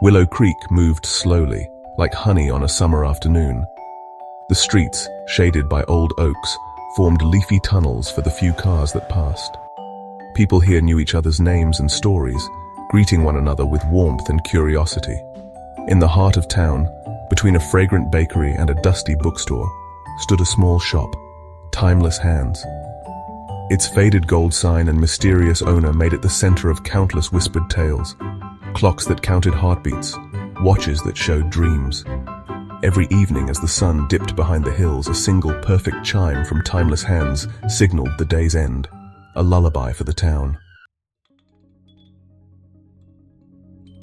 Willow Creek moved slowly, like honey on a summer afternoon. The streets, shaded by old oaks, formed leafy tunnels for the few cars that passed. People here knew each other's names and stories, greeting one another with warmth and curiosity. In the heart of town, between a fragrant bakery and a dusty bookstore, stood a small shop, Timeless Hands. Its faded gold sign and mysterious owner made it the center of countless whispered tales. Clocks that counted heartbeats, watches that showed dreams. Every evening as the sun dipped behind the hills, a single perfect chime from Timeless Hands signaled the day's end, a lullaby for the town.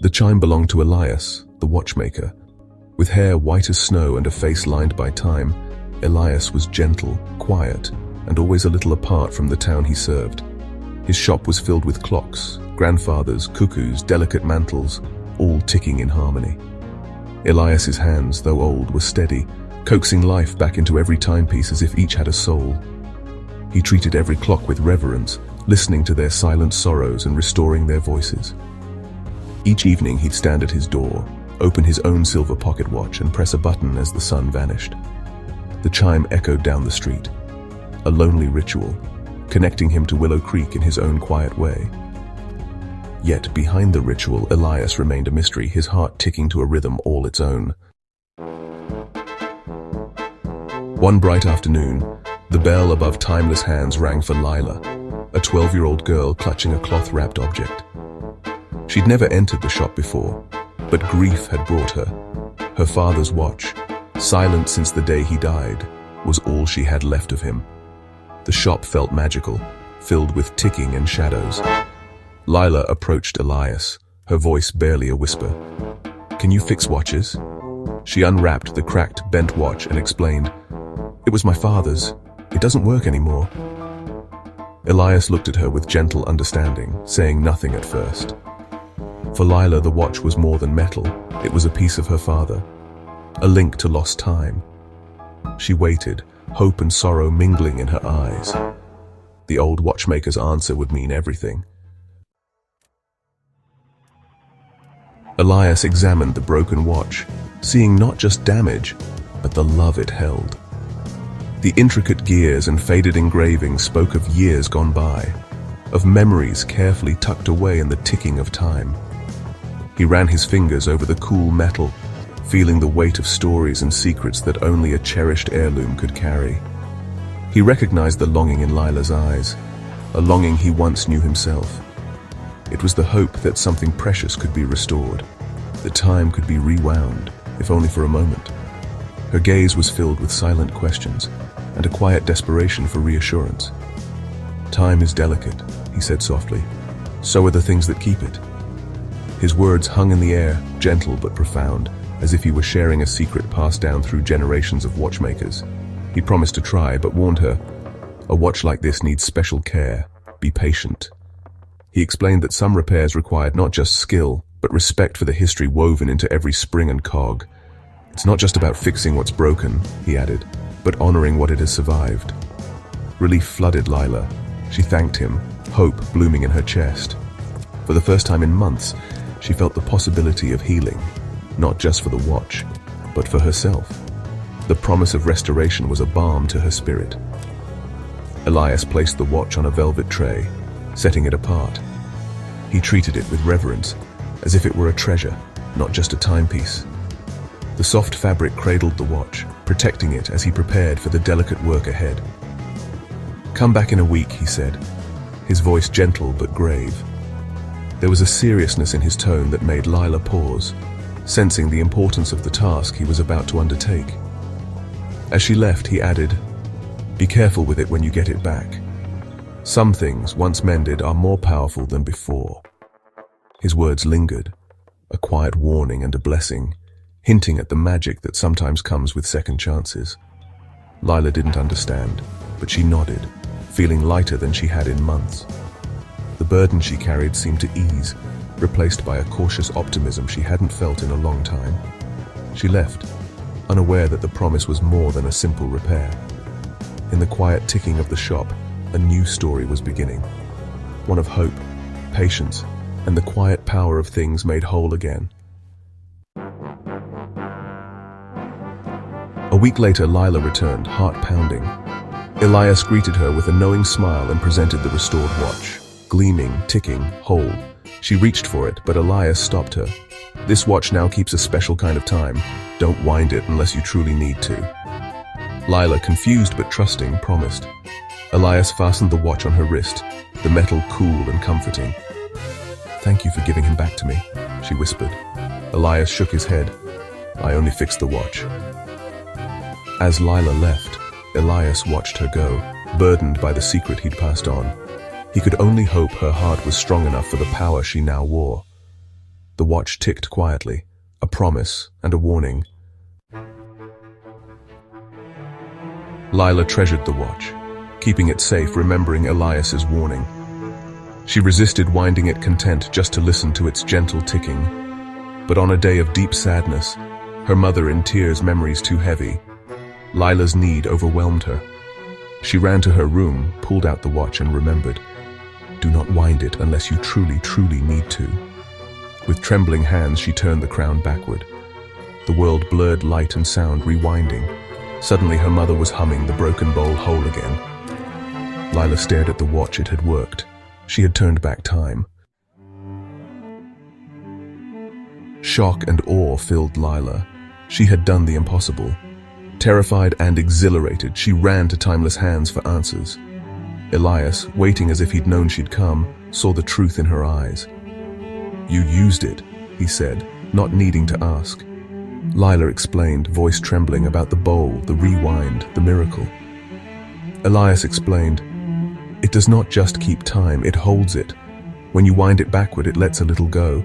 The chime belonged to Elias, the watchmaker. With hair white as snow and a face lined by time, Elias was gentle, quiet, and always a little apart from the town he served. His shop was filled with clocks, grandfathers, cuckoos, delicate mantles, all ticking in harmony. Elias's hands, though old, were steady, coaxing life back into every timepiece as if each had a soul. He treated every clock with reverence, listening to their silent sorrows and restoring their voices. Each evening he'd stand at his door, open his own silver pocket watch and press a button as the sun vanished. The chime echoed down the street, a lonely ritual, connecting him to Willow Creek in his own quiet way. Yet behind the ritual, Elias remained a mystery, his heart ticking to a rhythm all its own. One bright afternoon, the bell above Timeless Hands rang for Lila, a 12-year-old girl clutching a cloth-wrapped object. She'd never entered the shop before, but grief had brought her. Her father's watch, silent since the day he died, was all she had left of him. The shop felt magical, filled with ticking and shadows. Lila approached Elias, her voice barely a whisper. "Can you fix watches?" She unwrapped the cracked, bent watch and explained, "It was my father's. It doesn't work anymore." Elias looked at her with gentle understanding, saying nothing at first. For Lila, the watch was more than metal. It was a piece of her father, a link to lost time. She waited, hope and sorrow mingling in her eyes. The old watchmaker's answer would mean everything. Elias examined the broken watch, seeing not just damage, but the love it held. The intricate gears and faded engravings spoke of years gone by, of memories carefully tucked away in the ticking of time. He ran his fingers over the cool metal, feeling the weight of stories and secrets that only a cherished heirloom could carry. He recognized the longing in Lila's eyes, a longing he once knew himself. It was the hope that something precious could be restored, that time could be rewound, if only for a moment. Her gaze was filled with silent questions and a quiet desperation for reassurance. "Time is delicate," he said softly. "So are the things that keep it." His words hung in the air, gentle but profound, as if he were sharing a secret passed down through generations of watchmakers. He promised to try, but warned her, "A watch like this needs special care. Be patient." He explained that some repairs required not just skill, but respect for the history woven into every spring and cog. "It's not just about fixing what's broken," he added, "but honoring what it has survived." Relief flooded Lila. She thanked him, hope blooming in her chest. For the first time in months, she felt the possibility of healing, not just for the watch, but for herself. The promise of restoration was a balm to her spirit. Elias placed the watch on a velvet tray, setting it apart. He treated it with reverence, as if it were a treasure, not just a timepiece. The soft fabric cradled the watch, protecting it as he prepared for the delicate work ahead. "Come back in a week," he said, his voice gentle but grave. There was a seriousness in his tone that made Lila pause, sensing the importance of the task he was about to undertake. As she left, he added, "Be careful with it when you get it back. Some things, once mended, are more powerful than before." His words lingered, a quiet warning and a blessing, hinting at the magic that sometimes comes with second chances. Lila didn't understand, but she nodded, feeling lighter than she had in months. The burden she carried seemed to ease, replaced by a cautious optimism she hadn't felt in a long time. She left, unaware that the promise was more than a simple repair. In the quiet ticking of the shop, a new story was beginning. One of hope, patience, and the quiet power of things made whole again. A week later, Lila returned, heart pounding. Elias greeted her with a knowing smile and presented the restored watch. Gleaming, ticking, whole. She reached for it, but Elias stopped her. "This watch now keeps a special kind of time. Don't wind it unless you truly need to." Lila, confused but trusting, promised. Elias fastened the watch on her wrist, the metal cool and comforting. "Thank you for giving him back to me," she whispered. Elias shook his head. "I only fixed the watch." As Lila left, Elias watched her go, burdened by the secret he'd passed on. He could only hope her heart was strong enough for the power she now wore. The watch ticked quietly, a promise and a warning. Lila treasured the watch, keeping it safe, remembering Elias's warning. She resisted winding it, content just to listen to its gentle ticking. But on a day of deep sadness, her mother in tears, memories too heavy, Lila's need overwhelmed her. She ran to her room, pulled out the watch and remembered, "Do not wind it unless you truly, truly need to." With trembling hands, she turned the crown backward. The world blurred, light and sound rewinding. Suddenly her mother was humming the broken bowl whole again. Lila stared at the watch. It had worked. She had turned back time. Shock and awe filled Lila. She had done the impossible. Terrified and exhilarated, she ran to Timeless Hands for answers. Elias, waiting as if he'd known she'd come, saw the truth in her eyes. "You used it," he said, not needing to ask. Lila explained, voice trembling, about the bowl, the rewind, the miracle. Elias explained, "It does not just keep time, it holds it. When you wind it backward, it lets a little go."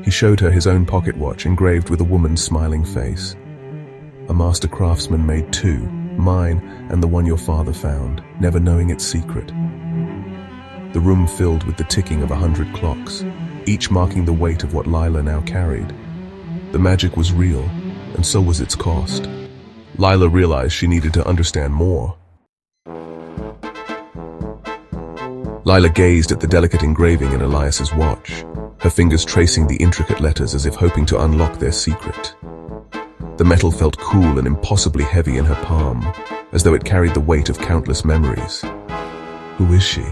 He showed her his own pocket watch engraved with a woman's smiling face. "A master craftsman made two, mine and the one your father found, never knowing its secret." The room filled with the ticking of 100 clocks, each marking the weight of what Lila now carried. The magic was real, and so was its cost. Lila realized she needed to understand more. Lila gazed at the delicate engraving in Elias's watch, her fingers tracing the intricate letters as if hoping to unlock their secret. The metal felt cool and impossibly heavy in her palm, as though it carried the weight of countless memories. "Who is she?"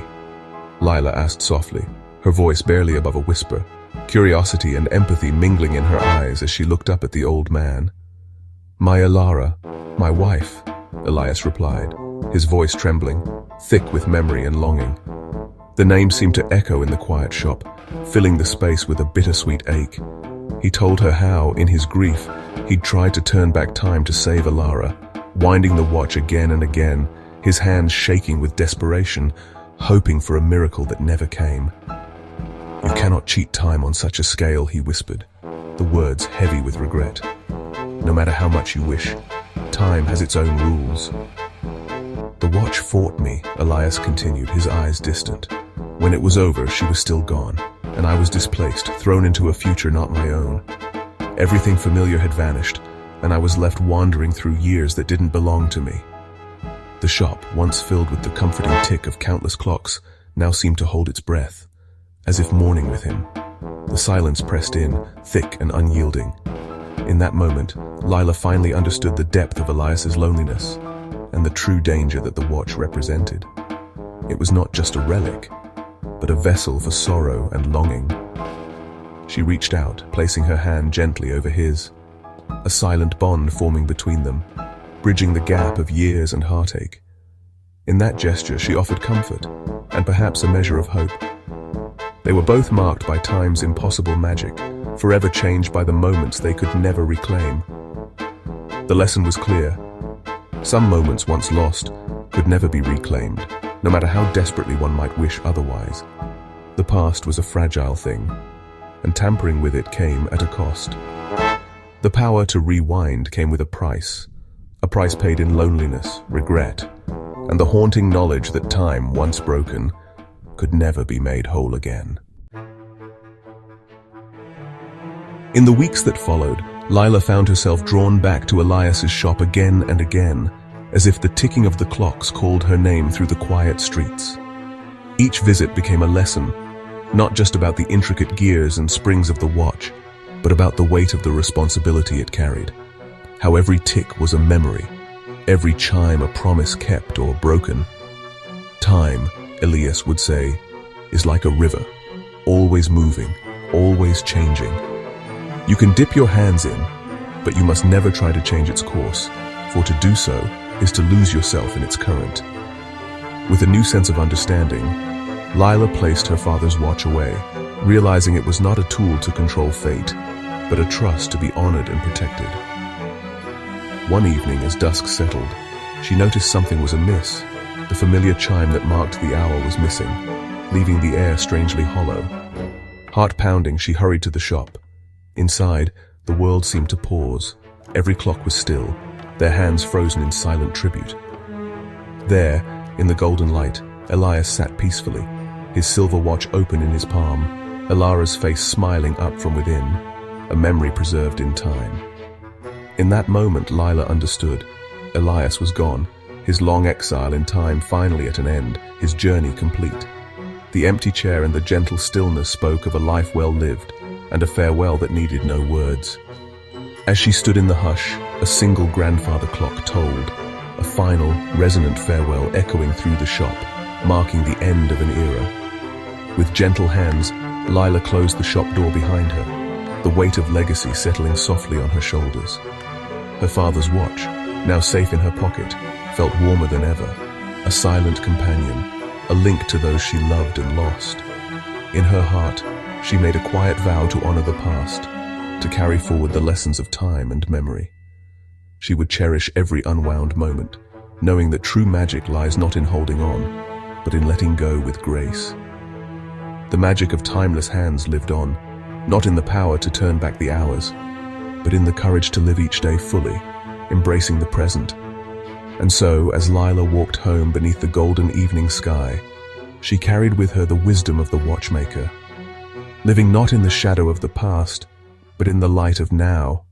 Lila asked softly, her voice barely above a whisper, curiosity and empathy mingling in her eyes as she looked up at the old man. "My Alara, my wife," Elias replied, his voice trembling, thick with memory and longing. The name seemed to echo in the quiet shop, filling the space with a bittersweet ache. He told her how, in his grief, he'd tried to turn back time to save Alara, winding the watch again and again, his hands shaking with desperation, hoping for a miracle that never came. "You cannot cheat time on such a scale," he whispered, the words heavy with regret. "No matter how much you wish, time has its own rules." "The watch fought me," Elias continued, his eyes distant. "When it was over, she was still gone, and I was displaced, thrown into a future not my own. Everything familiar had vanished, and I was left wandering through years that didn't belong to me." The shop, once filled with the comforting tick of countless clocks, now seemed to hold its breath, as if mourning with him. The silence pressed in, thick and unyielding. In that moment, Lila finally understood the depth of Elias's loneliness, and the true danger that the watch represented. It was not just a relic, but a vessel for sorrow and longing. She reached out, placing her hand gently over his, a silent bond forming between them, bridging the gap of years and heartache. In that gesture, she offered comfort, and perhaps a measure of hope. They were both marked by time's impossible magic, forever changed by the moments they could never reclaim. The lesson was clear. Some moments once lost could never be reclaimed, no matter how desperately one might wish otherwise. The past was a fragile thing, and tampering with it came at a cost. The power to rewind came with a price paid in loneliness, regret, and the haunting knowledge that time, once broken, could never be made whole again. In the weeks that followed, Lila found herself drawn back to Elias's shop again and again, as if the ticking of the clocks called her name through the quiet streets. Each visit became a lesson, Not just about the intricate gears and springs of the watch, but about the weight of the responsibility it carried. How every tick was a memory, every chime a promise kept or broken. Time, Elias would say, is like a river, always moving, always changing. You can dip your hands in, but you must never try to change its course, for to do so is to lose yourself in its current. With a new sense of understanding, Lila placed her father's watch away, realizing it was not a tool to control fate, but a trust to be honored and protected. One evening, as dusk settled, she noticed something was amiss. The familiar chime that marked the hour was missing, leaving the air strangely hollow. Heart pounding, she hurried to the shop. Inside, the world seemed to pause. Every clock was still, their hands frozen in silent tribute. There, in the golden light, Elias sat peacefully, his silver watch open in his palm, Elara's face smiling up from within, a memory preserved in time. In that moment, Lila understood. Elias was gone, his long exile in time finally at an end, his journey complete. The empty chair and the gentle stillness spoke of a life well lived, and a farewell that needed no words. As she stood in the hush, a single grandfather clock tolled, a final, resonant farewell echoing through the shop, marking the end of an era. With gentle hands, Lila closed the shop door behind her, the weight of legacy settling softly on her shoulders. Her father's watch, now safe in her pocket, felt warmer than ever, a silent companion, a link to those she loved and lost. In her heart, she made a quiet vow to honor the past, to carry forward the lessons of time and memory. She would cherish every unwound moment, knowing that true magic lies not in holding on, but in letting go with grace. The magic of timeless hands lived on, not in the power to turn back the hours, but in the courage to live each day fully, embracing the present. And so, as Lila walked home beneath the golden evening sky, she carried with her the wisdom of the Watchmaker, living not in the shadow of the past, but in the light of now,